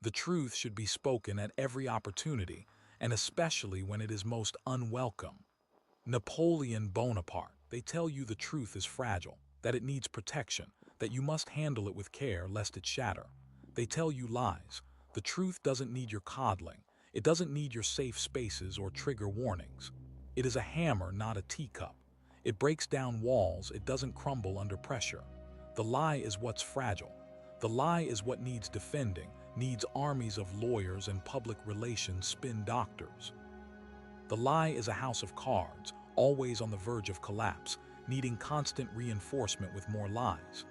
The truth should be spoken at every opportunity, and especially when it is most unwelcome. Napoleon Bonaparte, they tell you the truth is fragile, that it needs protection, that you must handle it with care lest it shatter. They tell you lies. The truth doesn't need your coddling. It doesn't need your safe spaces or trigger warnings. It is a hammer, not a teacup. It breaks down walls, it doesn't crumble under pressure. The lie is what's fragile. The lie is what needs defending, needs armies of lawyers and public relations spin doctors. The lie is a house of cards, always on the verge of collapse, needing constant reinforcement with more lies.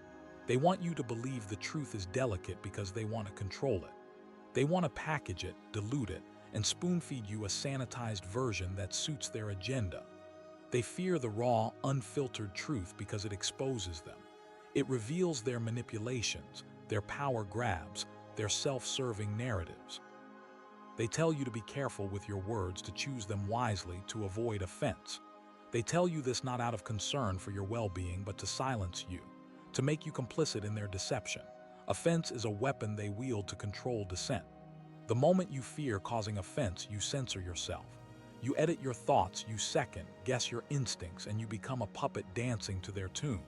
They want you to believe the truth is delicate because they want to control it. They want to package it, dilute it, and spoon-feed you a sanitized version that suits their agenda. They fear the raw, unfiltered truth because it exposes them. It reveals their manipulations, their power grabs, their self-serving narratives. They tell you to be careful with your words, to choose them wisely, to avoid offense. They tell you this not out of concern for your well-being, but to silence you, to make you complicit in their deception. Offense is a weapon they wield to control dissent. The moment you fear causing offense, you censor yourself. You edit your thoughts, you second-guess your instincts, and you become a puppet dancing to their tune.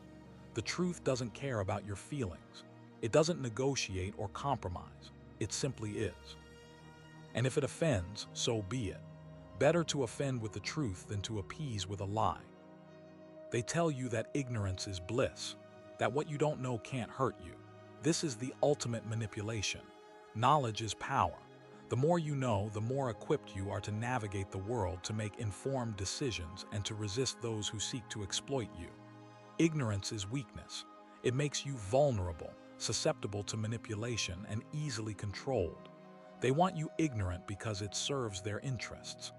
The truth doesn't care about your feelings. It doesn't negotiate or compromise. It simply is. And if it offends, so be it. Better to offend with the truth than to appease with a lie. They tell you that ignorance is bliss, that what you don't know can't hurt you. This is the ultimate manipulation. Knowledge is power. The more you know, the more equipped you are to navigate the world, to make informed decisions, and to resist those who seek to exploit you. Ignorance is weakness. It makes you vulnerable, susceptible to manipulation, and easily controlled. They want you ignorant because it serves their interests.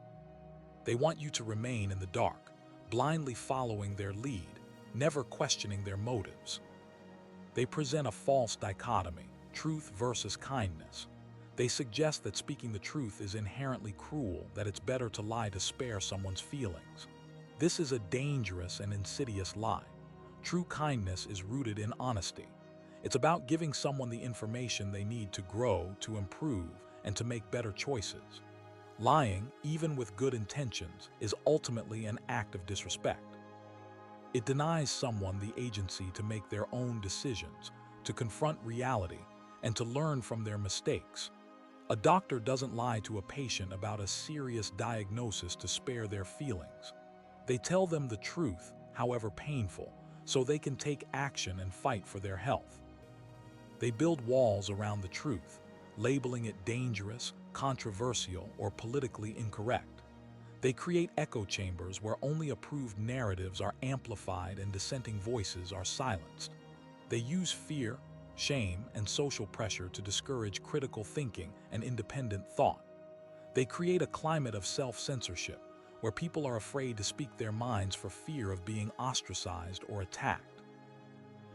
They want you to remain in the dark, blindly following their lead, never questioning their motives. They present a false dichotomy, truth versus kindness. They suggest that speaking the truth is inherently cruel, that it's better to lie to spare someone's feelings. This is a dangerous and insidious lie. True kindness is rooted in honesty. It's about giving someone the information they need to grow, to improve, and to make better choices. Lying, even with good intentions, is ultimately an act of disrespect. It denies someone the agency to make their own decisions, to confront reality, and to learn from their mistakes. A doctor doesn't lie to a patient about a serious diagnosis to spare their feelings. They tell them the truth, however painful, so they can take action and fight for their health. They build walls around the truth, labeling it dangerous, controversial, or politically incorrect. They create echo chambers where only approved narratives are amplified and dissenting voices are silenced. They use fear, shame, and social pressure to discourage critical thinking and independent thought. They create a climate of self-censorship where people are afraid to speak their minds for fear of being ostracized or attacked.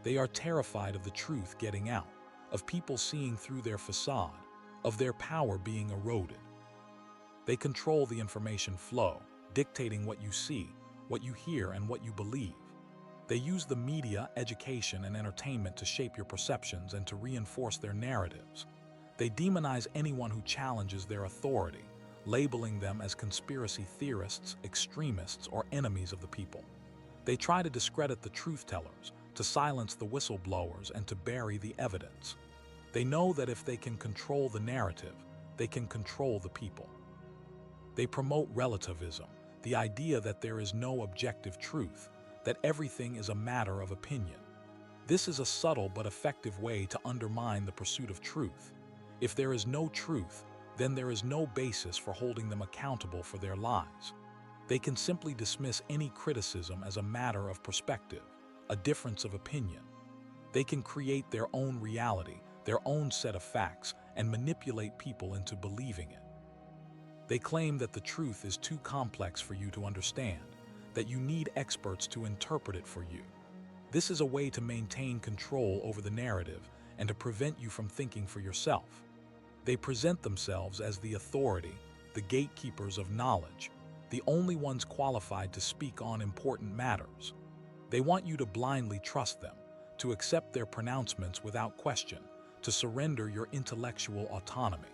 They are terrified of the truth getting out, of people seeing through their facade, of their power being eroded. They control the information flow, dictating what you see, what you hear, and what you believe. They use the media, education, and entertainment to shape your perceptions and to reinforce their narratives. They demonize anyone who challenges their authority, labeling them as conspiracy theorists, extremists, or enemies of the people. They try to discredit the truth-tellers, to silence the whistleblowers, and to bury the evidence. They know that if they can control the narrative, they can control the people. They promote relativism, the idea that there is no objective truth, that everything is a matter of opinion. This is a subtle but effective way to undermine the pursuit of truth. If there is no truth, then there is no basis for holding them accountable for their lies. They can simply dismiss any criticism as a matter of perspective, a difference of opinion. They can create their own reality, their own set of facts, and manipulate people into believing it. They claim that the truth is too complex for you to understand, that you need experts to interpret it for you. This is a way to maintain control over the narrative and to prevent you from thinking for yourself. They present themselves as the authority, the gatekeepers of knowledge, the only ones qualified to speak on important matters. They want you to blindly trust them, to accept their pronouncements without question, to surrender your intellectual autonomy.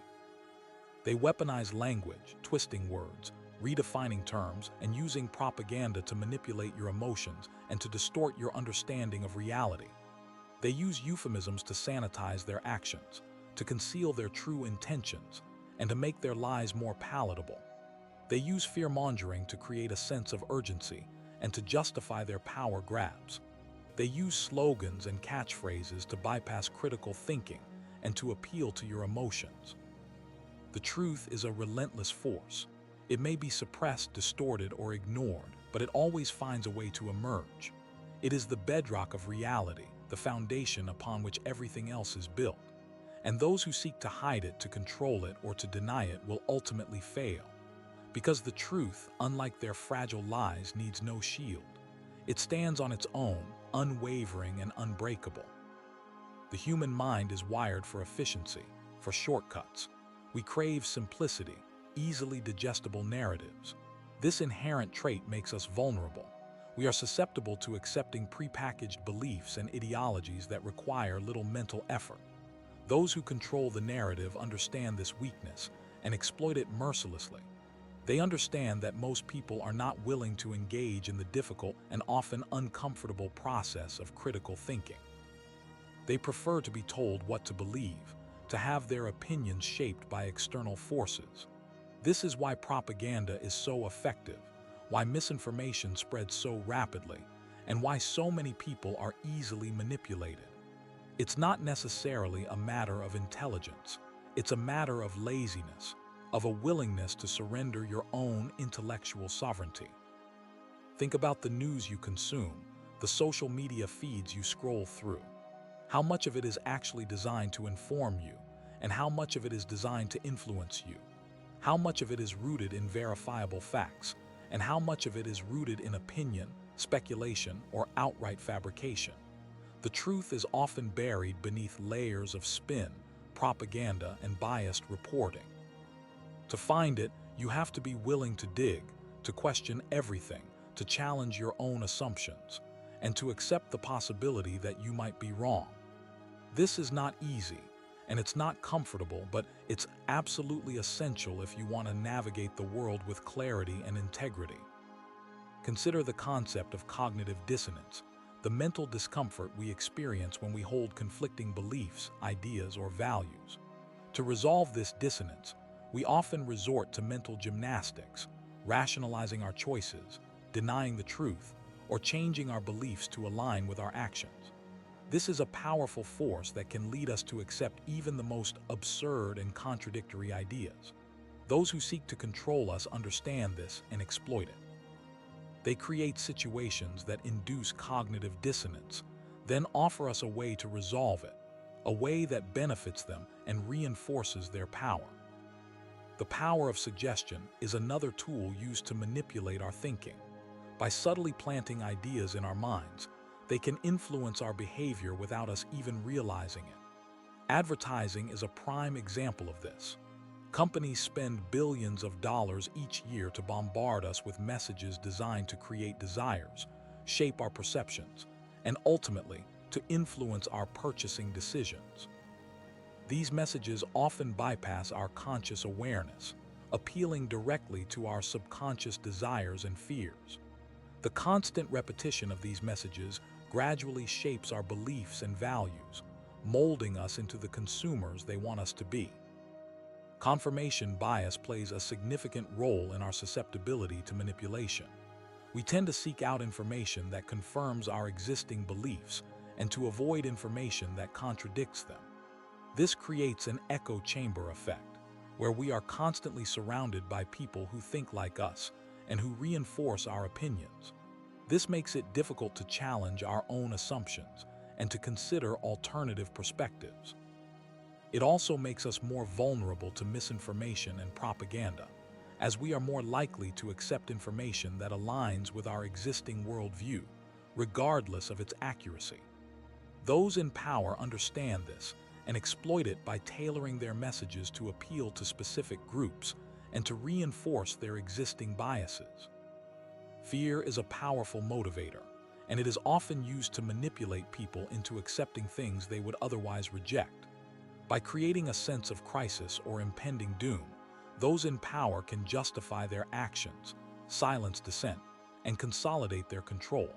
They weaponize language, twisting words, redefining terms, and using propaganda to manipulate your emotions and to distort your understanding of reality. They use euphemisms to sanitize their actions, to conceal their true intentions, and to make their lies more palatable. They use fear-mongering to create a sense of urgency and to justify their power grabs. They use slogans and catchphrases to bypass critical thinking and to appeal to your emotions. The truth is a relentless force. It may be suppressed, distorted, or ignored, but it always finds a way to emerge. It is the bedrock of reality, the foundation upon which everything else is built. And those who seek to hide it, to control it, or to deny it will ultimately fail. Because the truth, unlike their fragile lies, needs no shield. It stands on its own, unwavering and unbreakable. The human mind is wired for efficiency, for shortcuts. We crave simplicity, easily digestible narratives. This inherent trait makes us vulnerable. We are susceptible to accepting prepackaged beliefs and ideologies that require little mental effort. Those who control the narrative understand this weakness and exploit it mercilessly. They understand that most people are not willing to engage in the difficult and often uncomfortable process of critical thinking. They prefer to be told what to believe, to have their opinions shaped by external forces. This is why propaganda is so effective, why misinformation spreads so rapidly, and why so many people are easily manipulated. It's not necessarily a matter of intelligence. It's a matter of laziness, of a willingness to surrender your own intellectual sovereignty. Think about the news you consume, the social media feeds you scroll through. How much of it is actually designed to inform you, and how much of it is designed to influence you? How much of it is rooted in verifiable facts, and how much of it is rooted in opinion, speculation, or outright fabrication? The truth is often buried beneath layers of spin, propaganda, and biased reporting. To find it, you have to be willing to dig, to question everything, to challenge your own assumptions, and to accept the possibility that you might be wrong. This is not easy, and it's not comfortable, but it's absolutely essential if you want to navigate the world with clarity and integrity. Consider the concept of cognitive dissonance, the mental discomfort we experience when we hold conflicting beliefs, ideas, or values. To resolve this dissonance, we often resort to mental gymnastics, rationalizing our choices, denying the truth, or changing our beliefs to align with our actions. This is a powerful force that can lead us to accept even the most absurd and contradictory ideas. Those who seek to control us understand this and exploit it. They create situations that induce cognitive dissonance, then offer us a way to resolve it, a way that benefits them and reinforces their power. The power of suggestion is another tool used to manipulate our thinking. By subtly planting ideas in our minds, they can influence our behavior without us even realizing it. Advertising is a prime example of this. Companies spend billions of dollars each year to bombard us with messages designed to create desires, shape our perceptions, and ultimately to influence our purchasing decisions. These messages often bypass our conscious awareness, appealing directly to our subconscious desires and fears. The constant repetition of these messages gradually shapes our beliefs and values, molding us into the consumers they want us to be. Confirmation bias plays a significant role in our susceptibility to manipulation. We tend to seek out information that confirms our existing beliefs and to avoid information that contradicts them. This creates an echo chamber effect, where we are constantly surrounded by people who think like us and who reinforce our opinions. This makes it difficult to challenge our own assumptions and to consider alternative perspectives. It also makes us more vulnerable to misinformation and propaganda, as we are more likely to accept information that aligns with our existing worldview, regardless of its accuracy. Those in power understand this and exploit it by tailoring their messages to appeal to specific groups and to reinforce their existing biases. Fear is a powerful motivator, and it is often used to manipulate people into accepting things they would otherwise reject. By creating a sense of crisis or impending doom, those in power can justify their actions, silence dissent, and consolidate their control.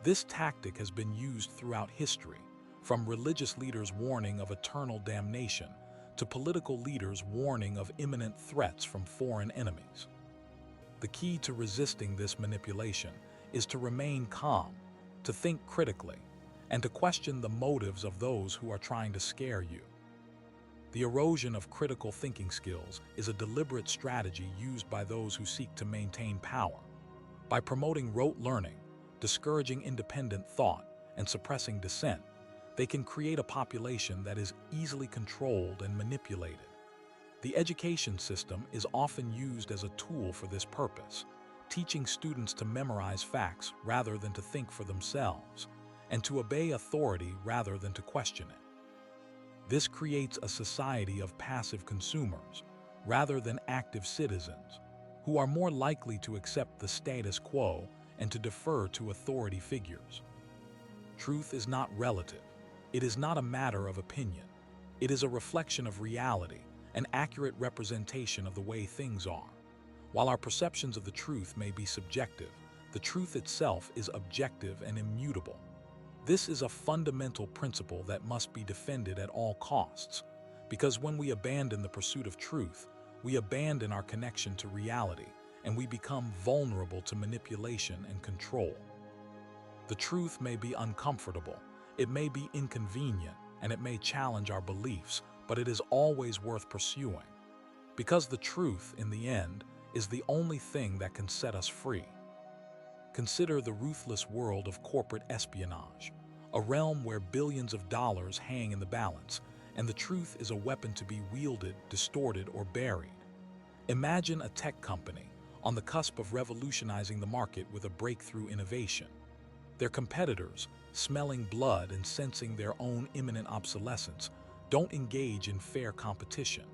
This tactic has been used throughout history, from religious leaders warning of eternal damnation to political leaders warning of imminent threats from foreign enemies. The key to resisting this manipulation is to remain calm, to think critically, and to question the motives of those who are trying to scare you. The erosion of critical thinking skills is a deliberate strategy used by those who seek to maintain power. By promoting rote learning, discouraging independent thought, and suppressing dissent, they can create a population that is easily controlled and manipulated. The education system is often used as a tool for this purpose, teaching students to memorize facts rather than to think for themselves, and to obey authority rather than to question it. This creates a society of passive consumers rather than active citizens, who are more likely to accept the status quo and to defer to authority figures. Truth is not relative. It is not a matter of opinion. It is a reflection of reality, an accurate representation of the way things are. While our perceptions of the truth may be subjective, the truth itself is objective and immutable. This is a fundamental principle that must be defended at all costs, because when we abandon the pursuit of truth, we abandon our connection to reality, and we become vulnerable to manipulation and control. The truth may be uncomfortable, it may be inconvenient, and it may challenge our beliefs, but it is always worth pursuing. Because the truth, in the end, is the only thing that can set us free. Consider the ruthless world of corporate espionage, a realm where billions of dollars hang in the balance, and the truth is a weapon to be wielded, distorted, or buried. Imagine a tech company on the cusp of revolutionizing the market with a breakthrough innovation. Their competitors, smelling blood and sensing their own imminent obsolescence, don't engage in fair competition.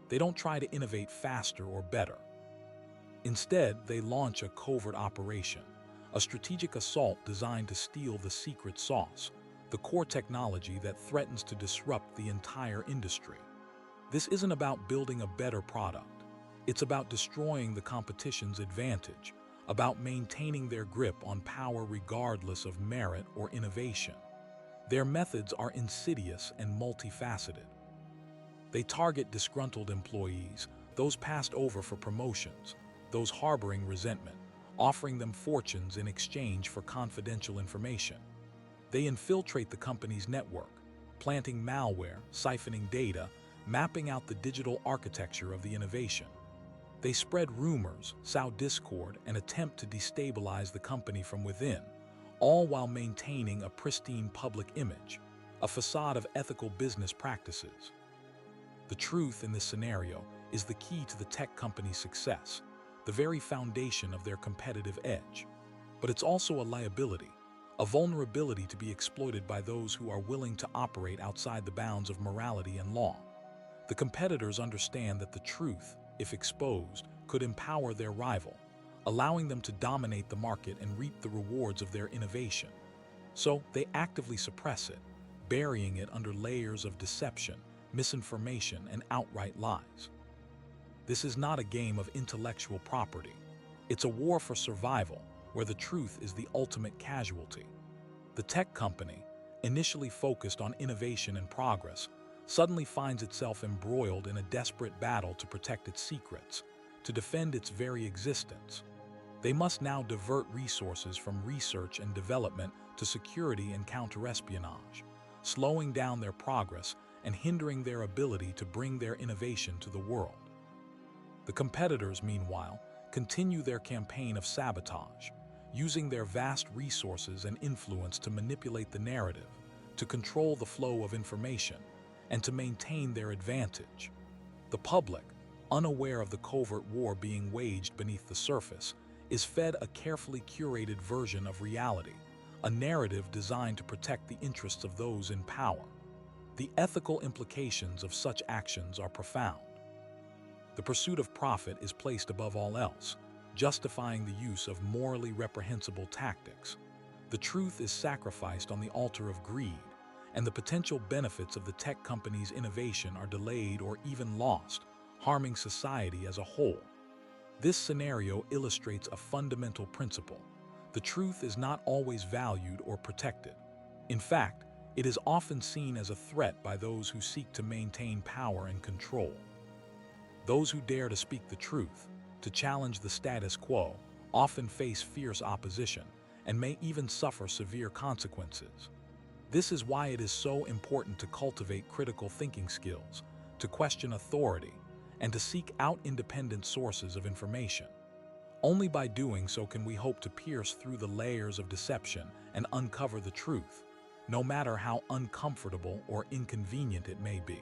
They don't try to innovate faster or better. Instead, they launch a covert operation, a strategic assault designed to steal the secret sauce, the core technology that threatens to disrupt the entire industry. This isn't about building a better product. It's about destroying the competition's advantage, about maintaining their grip on power regardless of merit or innovation. Their methods are insidious and multifaceted. They target disgruntled employees, those passed over for promotions, those harboring resentment, offering them fortunes in exchange for confidential information. They infiltrate the company's network, planting malware, siphoning data, mapping out the digital architecture of the innovation. They spread rumors, sow discord, and attempt to destabilize the company from within, all while maintaining a pristine public image, a facade of ethical business practices. The truth in this scenario is the key to the tech company's success, the very foundation of their competitive edge. But it's also a liability, a vulnerability to be exploited by those who are willing to operate outside the bounds of morality and law. The competitors understand that the truth, if exposed, could empower their rival, allowing them to dominate the market and reap the rewards of their innovation. So they actively suppress it, burying it under layers of deception, misinformation, and outright lies. This is not a game of intellectual property. It's a war for survival, where the truth is the ultimate casualty. The tech company, initially focused on innovation and progress, suddenly finds itself embroiled in a desperate battle to protect its secrets, to defend its very existence. They must now divert resources from research and development to security and counterespionage, slowing down their progress and hindering their ability to bring their innovation to the world. The competitors, meanwhile, continue their campaign of sabotage, using their vast resources and influence to manipulate the narrative, to control the flow of information, and to maintain their advantage. The public, unaware of the covert war being waged beneath the surface, is fed a carefully curated version of reality, a narrative designed to protect the interests of those in power. The ethical implications of such actions are profound. The pursuit of profit is placed above all else, justifying the use of morally reprehensible tactics. The truth is sacrificed on the altar of greed, and the potential benefits of the tech company's innovation are delayed or even lost, harming society as a whole. This scenario illustrates a fundamental principle. The truth is not always valued or protected. In fact, it is often seen as a threat by those who seek to maintain power and control. Those who dare to speak the truth, to challenge the status quo, often face fierce opposition and may even suffer severe consequences. This is why it is so important to cultivate critical thinking skills, to question authority, and to seek out independent sources of information. Only by doing so can we hope to pierce through the layers of deception and uncover the truth, no matter how uncomfortable or inconvenient it may be.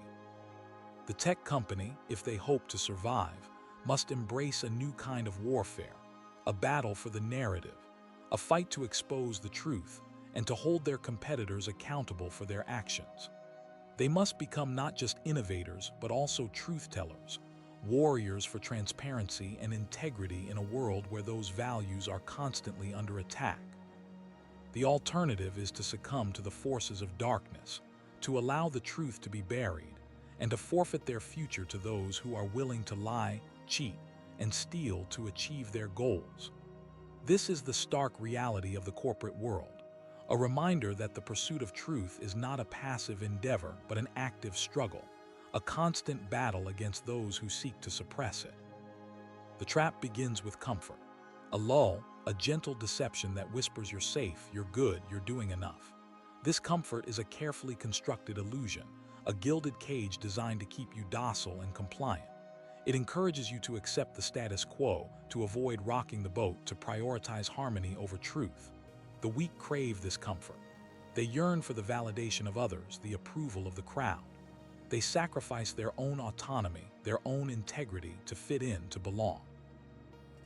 The tech company, if they hope to survive, must embrace a new kind of warfare, a battle for the narrative, a fight to expose the truth and to hold their competitors accountable for their actions. They must become not just innovators, but also truth-tellers, warriors for transparency and integrity in a world where those values are constantly under attack. The alternative is to succumb to the forces of darkness, to allow the truth to be buried, and to forfeit their future to those who are willing to lie, cheat, and steal to achieve their goals. This is the stark reality of the corporate world, a reminder that the pursuit of truth is not a passive endeavor but an active struggle, a constant battle against those who seek to suppress it. The trap begins with comfort, a lull, a gentle deception that whispers you're safe, you're good, you're doing enough. This comfort is a carefully constructed illusion, a gilded cage designed to keep you docile and compliant. It encourages you to accept the status quo, to avoid rocking the boat, to prioritize harmony over truth. The weak crave this comfort. They yearn for the validation of others, the approval of the crowd. They sacrifice their own autonomy, their own integrity to fit in, to belong.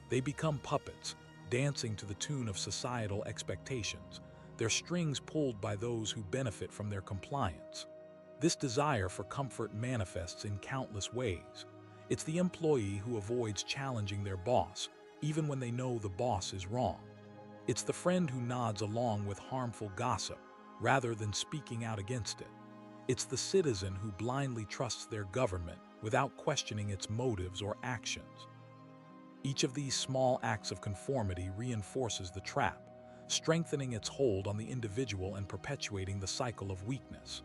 They become puppets, dancing to the tune of societal expectations, their strings pulled by those who benefit from their compliance. This desire for comfort manifests in countless ways. It's the employee who avoids challenging their boss, even when they know the boss is wrong. It's the friend who nods along with harmful gossip, rather than speaking out against it. It's the citizen who blindly trusts their government without questioning its motives or actions. Each of these small acts of conformity reinforces the trap, strengthening its hold on the individual and perpetuating the cycle of weakness.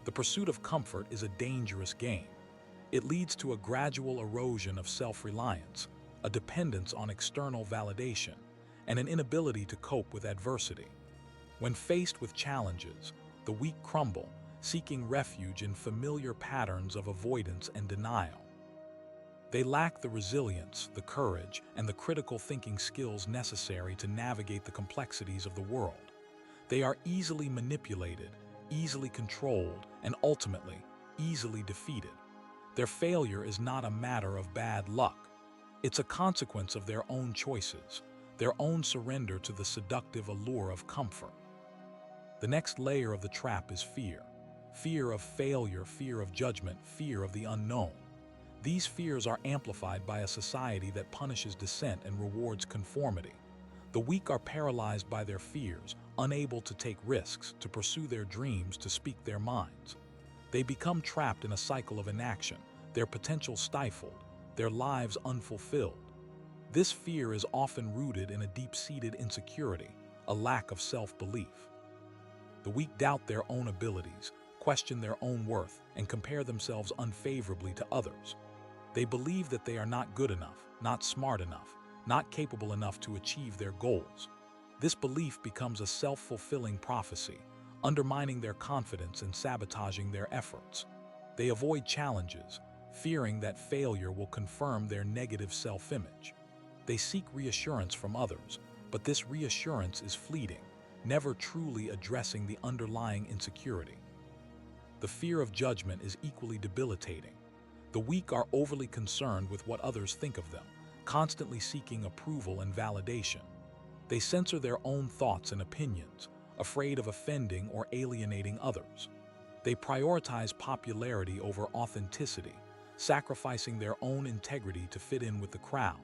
The pursuit of comfort is a dangerous game. It leads to a gradual erosion of self-reliance, a dependence on external validation, and an inability to cope with adversity. When faced with challenges, the weak crumble, seeking refuge in familiar patterns of avoidance and denial. They lack the resilience, the courage, and the critical thinking skills necessary to navigate the complexities of the world. They are easily manipulated, easily controlled, and ultimately, easily defeated. Their failure is not a matter of bad luck. It's a consequence of their own choices, their own surrender to the seductive allure of comfort. The next layer of the trap is fear. Fear of failure, fear of judgment, fear of the unknown. These fears are amplified by a society that punishes dissent and rewards conformity. The weak are paralyzed by their fears, unable to take risks, to pursue their dreams, to speak their minds. They become trapped in a cycle of inaction, their potential stifled, their lives unfulfilled. This fear is often rooted in a deep-seated insecurity, a lack of self-belief. The weak doubt their own abilities, question their own worth, and compare themselves unfavorably to others. They believe that they are not good enough, not smart enough, not capable enough to achieve their goals. This belief becomes a self-fulfilling prophecy, undermining their confidence and sabotaging their efforts. They avoid challenges, fearing that failure will confirm their negative self-image. They seek reassurance from others, but this reassurance is fleeting, never truly addressing the underlying insecurity. The fear of judgment is equally debilitating. The weak are overly concerned with what others think of them, constantly seeking approval and validation. They censor their own thoughts and opinions, afraid of offending or alienating others. They prioritize popularity over authenticity, sacrificing their own integrity to fit in with the crowd.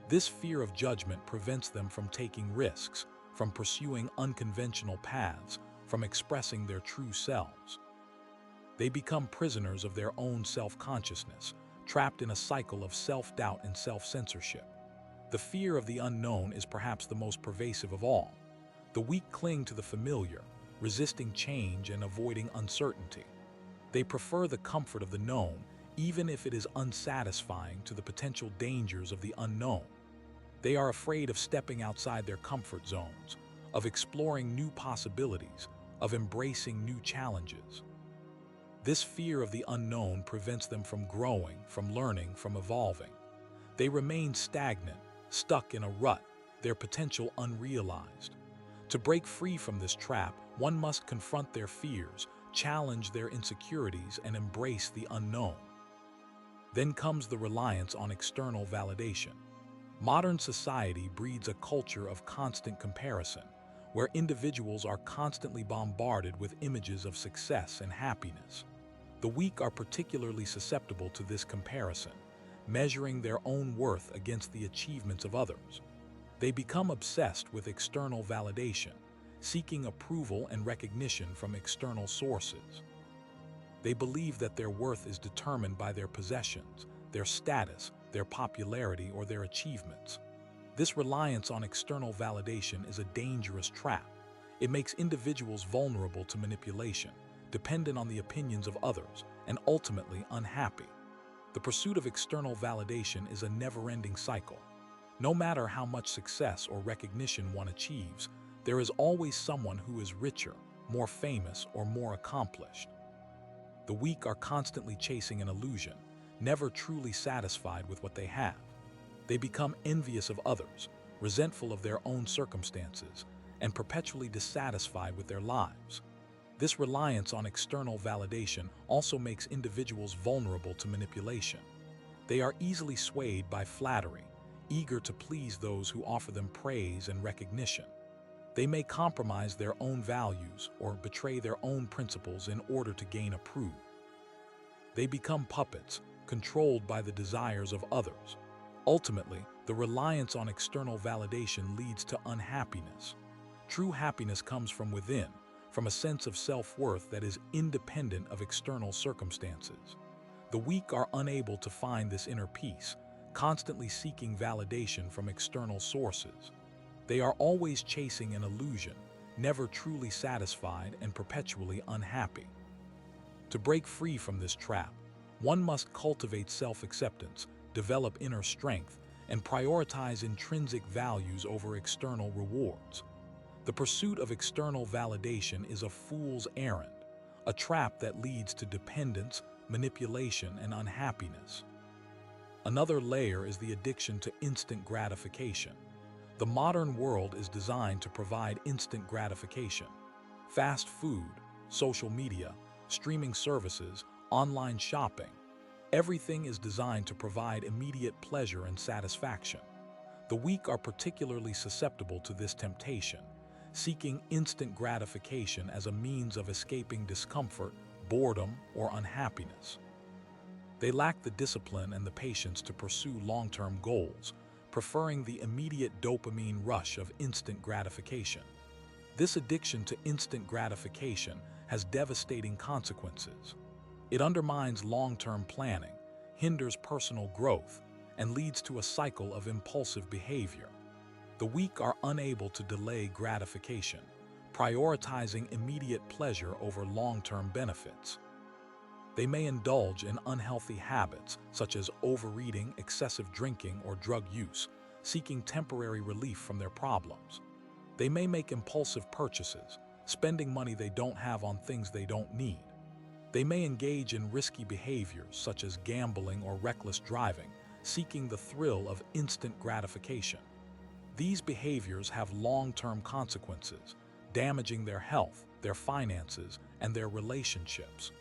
This fear of judgment prevents them from taking risks, from pursuing unconventional paths, from expressing their true selves. They become prisoners of their own self-consciousness, trapped in a cycle of self-doubt and self-censorship. The fear of the unknown is perhaps the most pervasive of all. The weak cling to the familiar, resisting change and avoiding uncertainty. They prefer the comfort of the known, even if it is unsatisfying to the potential dangers of the unknown. They are afraid of stepping outside their comfort zones, of exploring new possibilities, of embracing new challenges. This fear of the unknown prevents them from growing, from learning, from evolving. They remain stagnant, stuck in a rut, their potential unrealized. To break free from this trap, one must confront their fears, challenge their insecurities, and embrace the unknown. Then comes the reliance on external validation. Modern society breeds a culture of constant comparison, where individuals are constantly bombarded with images of success and happiness. The weak are particularly susceptible to this comparison, measuring their own worth against the achievements of others. They become obsessed with external validation, seeking approval and recognition from external sources. They believe that their worth is determined by their possessions, their status, their popularity, or their achievements. This reliance on external validation is a dangerous trap. It makes individuals vulnerable to manipulation, dependent on the opinions of others, and ultimately unhappy. The pursuit of external validation is a never-ending cycle. No matter how much success or recognition one achieves, there is always someone who is richer, more famous, or more accomplished. The weak are constantly chasing an illusion, never truly satisfied with what they have. They become envious of others, resentful of their own circumstances, and perpetually dissatisfied with their lives. This reliance on external validation also makes individuals vulnerable to manipulation. They are easily swayed by flattery, eager to please those who offer them praise and recognition. They may compromise their own values or betray their own principles in order to gain approval. They become puppets, controlled by the desires of others. Ultimately, the reliance on external validation leads to unhappiness. True happiness comes from within, from a sense of self-worth that is independent of external circumstances. The weak are unable to find this inner peace, constantly seeking validation from external sources. They are always chasing an illusion, never truly satisfied and perpetually unhappy. To break free from this trap, one must cultivate self-acceptance, develop inner strength, and prioritize intrinsic values over external rewards. The pursuit of external validation is a fool's errand, a trap that leads to dependence, manipulation, and unhappiness. Another layer is the addiction to instant gratification. The modern world is designed to provide instant gratification. Fast food, social media, streaming services, online shopping, everything is designed to provide immediate pleasure and satisfaction. The weak are particularly susceptible to this temptation, seeking instant gratification as a means of escaping discomfort, boredom, or unhappiness. They lack the discipline and the patience to pursue long-term goals, preferring the immediate dopamine rush of instant gratification. This addiction to instant gratification has devastating consequences. It undermines long-term planning, hinders personal growth, and leads to a cycle of impulsive behavior. The weak are unable to delay gratification, prioritizing immediate pleasure over long-term benefits. They may indulge in unhealthy habits such as overeating, excessive drinking, or drug use, seeking temporary relief from their problems. They may make impulsive purchases, spending money they don't have on things they don't need. They may engage in risky behaviors such as gambling or reckless driving, seeking the thrill of instant gratification. These behaviors have long-term consequences, damaging their health, their finances, and their relationships.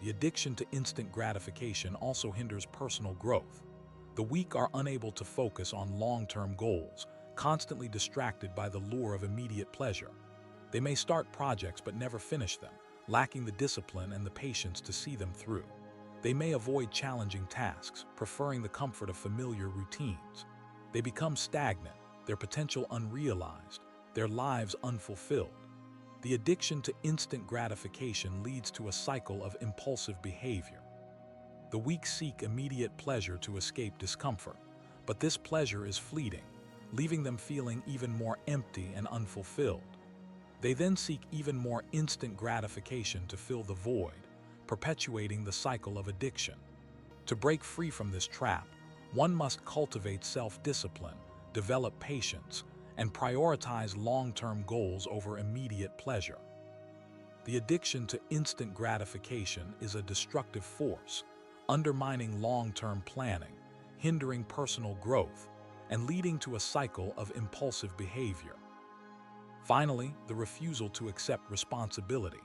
The addiction to instant gratification also hinders personal growth. The weak are unable to focus on long-term goals, constantly distracted by the lure of immediate pleasure. They may start projects but never finish them, lacking the discipline and the patience to see them through. They may avoid challenging tasks, preferring the comfort of familiar routines. They become stagnant, their potential unrealized, their lives unfulfilled. The addiction to instant gratification leads to a cycle of impulsive behavior. The weak seek immediate pleasure to escape discomfort, but this pleasure is fleeting, leaving them feeling even more empty and unfulfilled. They then seek even more instant gratification to fill the void, perpetuating the cycle of addiction. To break free from this trap, one must cultivate self-discipline, develop patience, and prioritize long-term goals over immediate pleasure. The addiction to instant gratification is a destructive force, undermining long-term planning, hindering personal growth, and leading to a cycle of impulsive behavior. Finally, the refusal to accept responsibility.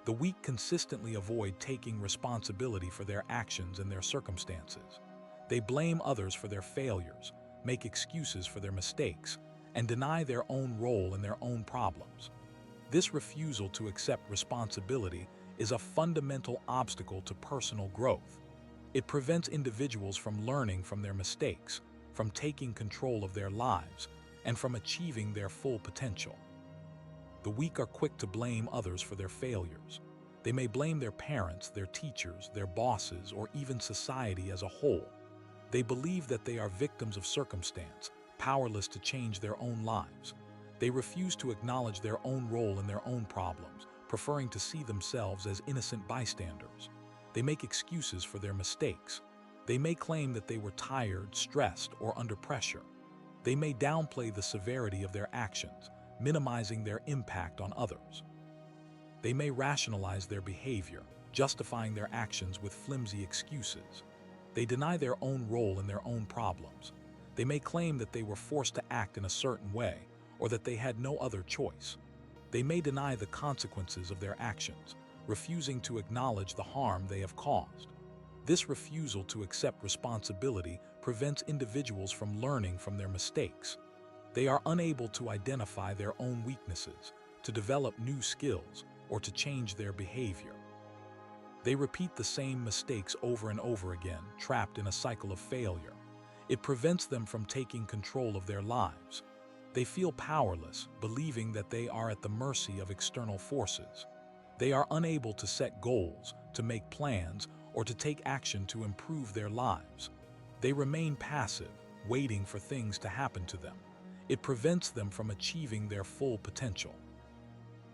The weak consistently avoid taking responsibility for their actions and their circumstances. They blame others for their failures, make excuses for their mistakes, and deny their own role in their own problems. This refusal to accept responsibility is a fundamental obstacle to personal growth. It prevents individuals from learning from their mistakes, from taking control of their lives, and from achieving their full potential. The weak are quick to blame others for their failures. They may blame their parents, their teachers, their bosses, or even society as a whole. They believe that they are victims of circumstance, powerless to change their own lives. They refuse to acknowledge their own role in their own problems, preferring to see themselves as innocent bystanders. They make excuses for their mistakes. They may claim that they were tired, stressed, or under pressure. They may downplay the severity of their actions, minimizing their impact on others. They may rationalize their behavior, justifying their actions with flimsy excuses. They deny their own role in their own problems. They may claim that they were forced to act in a certain way, or that they had no other choice. They may deny the consequences of their actions, refusing to acknowledge the harm they have caused. This refusal to accept responsibility prevents individuals from learning from their mistakes. They are unable to identify their own weaknesses, to develop new skills, or to change their behavior. They repeat the same mistakes over and over again, trapped in a cycle of failure. It prevents them from taking control of their lives. They feel powerless, believing that they are at the mercy of external forces. They are unable to set goals, to make plans, or to take action to improve their lives. They remain passive, waiting for things to happen to them. It prevents them from achieving their full potential.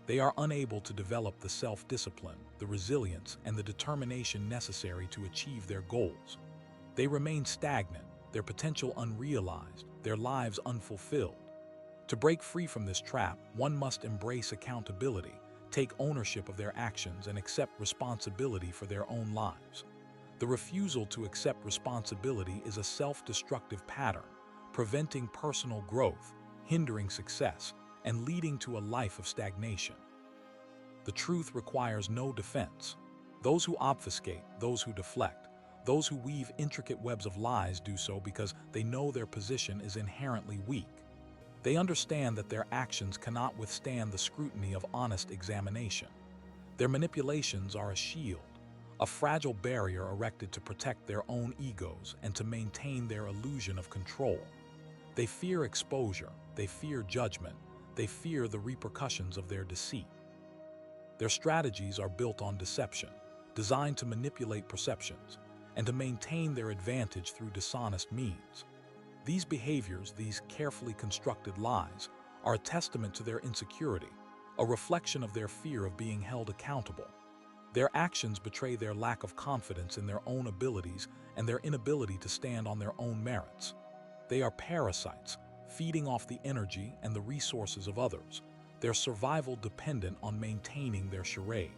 They are unable to develop the self-discipline, the resilience, and the determination necessary to achieve their goals. They remain stagnant, their potential unrealized, their lives unfulfilled. To break free from this trap, one must embrace accountability, take ownership of their actions, and accept responsibility for their own lives. The refusal to accept responsibility is a self-destructive pattern, preventing personal growth, hindering success, and leading to a life of stagnation. The truth requires no defense. Those who obfuscate, those who deflect, those who weave intricate webs of lies do so because they know their position is inherently weak. They understand that their actions cannot withstand the scrutiny of honest examination. Their manipulations are a shield, a fragile barrier erected to protect their own egos and to maintain their illusion of control. They fear exposure, they fear judgment, they fear the repercussions of their deceit. Their strategies are built on deception, designed to manipulate perceptions, and to maintain their advantage through dishonest means. These behaviors, these carefully constructed lies, are a testament to their insecurity, a reflection of their fear of being held accountable. Their actions betray their lack of confidence in their own abilities and their inability to stand on their own merits. They are parasites, feeding off the energy and the resources of others, their survival dependent on maintaining their charade.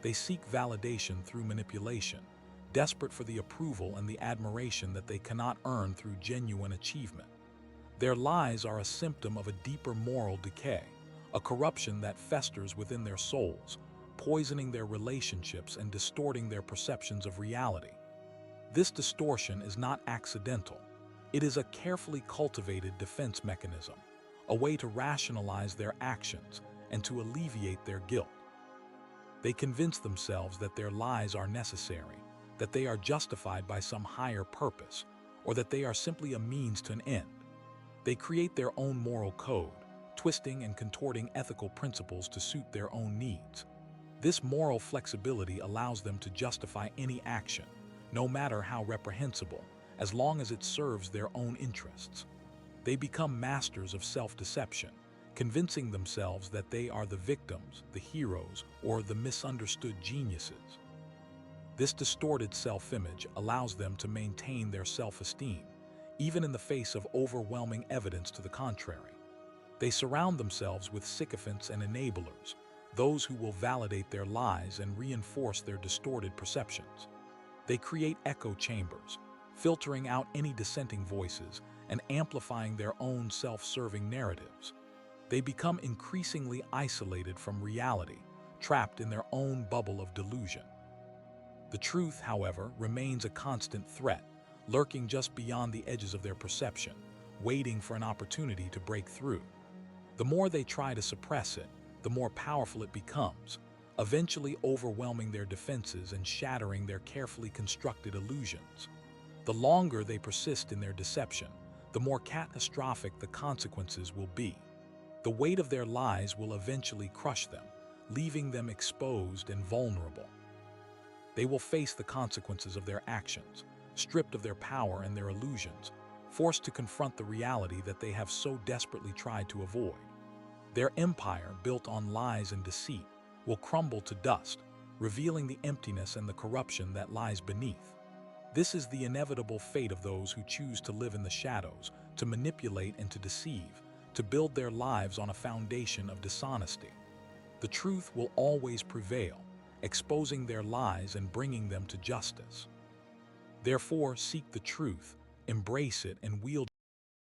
They seek validation through manipulation, desperate for the approval and the admiration that they cannot earn through genuine achievement. Their lies are a symptom of a deeper moral decay, a corruption that festers within their souls, poisoning their relationships and distorting their perceptions of reality. This distortion is not accidental. It is a carefully cultivated defense mechanism, a way to rationalize their actions and to alleviate their guilt. They convince themselves that their lies are necessary, that they are justified by some higher purpose, or that they are simply a means to an end. They create their own moral code, twisting and contorting ethical principles to suit their own needs. This moral flexibility allows them to justify any action, no matter how reprehensible, as long as it serves their own interests. They become masters of self-deception, convincing themselves that they are the victims, the heroes, or the misunderstood geniuses. This distorted self-image allows them to maintain their self-esteem, even in the face of overwhelming evidence to the contrary. They surround themselves with sycophants and enablers, those who will validate their lies and reinforce their distorted perceptions. They create echo chambers, filtering out any dissenting voices and amplifying their own self-serving narratives. They become increasingly isolated from reality, trapped in their own bubble of delusion. The truth, however, remains a constant threat, lurking just beyond the edges of their perception, waiting for an opportunity to break through. The more they try to suppress it, the more powerful it becomes, eventually overwhelming their defenses and shattering their carefully constructed illusions. The longer they persist in their deception, the more catastrophic the consequences will be. The weight of their lies will eventually crush them, leaving them exposed and vulnerable. They will face the consequences of their actions, stripped of their power and their illusions, forced to confront the reality that they have so desperately tried to avoid. Their empire, built on lies and deceit, will crumble to dust, revealing the emptiness and the corruption that lies beneath. This is the inevitable fate of those who choose to live in the shadows, to manipulate and to deceive, to build their lives on a foundation of dishonesty. The truth will always prevail, exposing their lies and bringing them to justice. Therefore, seek the truth, embrace it, and wield